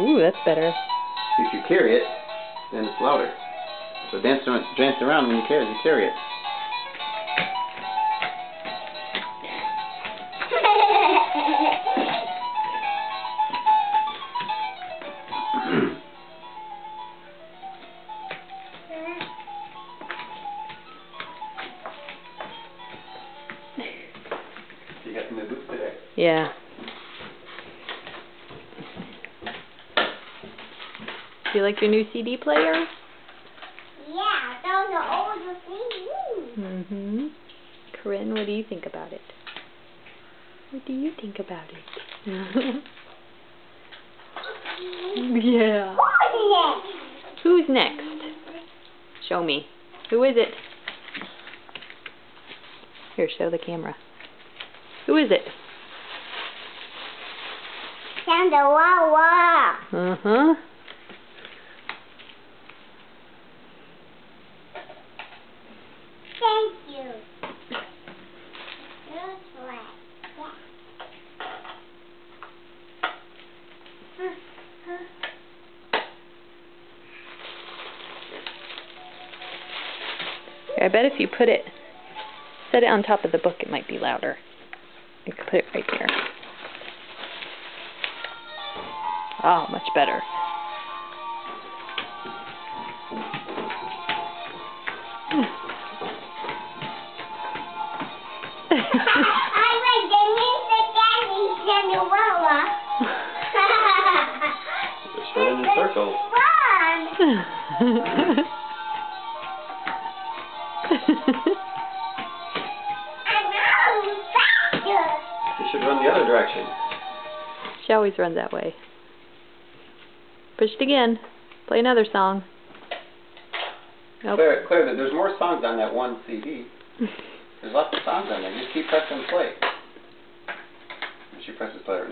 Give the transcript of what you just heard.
Ooh, that's better. If you carry it, then it's louder. So dance around when you carry it. You got some new boots today. Yeah. Do you like your new CD player? Yeah, those are all the CDs. Mm-hmm. Corinne, what do you think about it? What do you think about it? Yeah. Who's next? Show me. Who is it? Here, show the camera. Who is it? Santa Wawa. Uh-huh. Thank you. That's right. I bet if you set it on top of the book, it might be louder. You could put it right there. Oh, much better. I like the music daddy Santa Wawa. Just run in circles. Fun. You should run the other direction. She always runs that way. Push it again. Play another song. Nope. Claire, there's more songs on that one CD. There's lots of songs on there. Just keep pressing play. She presses play right now.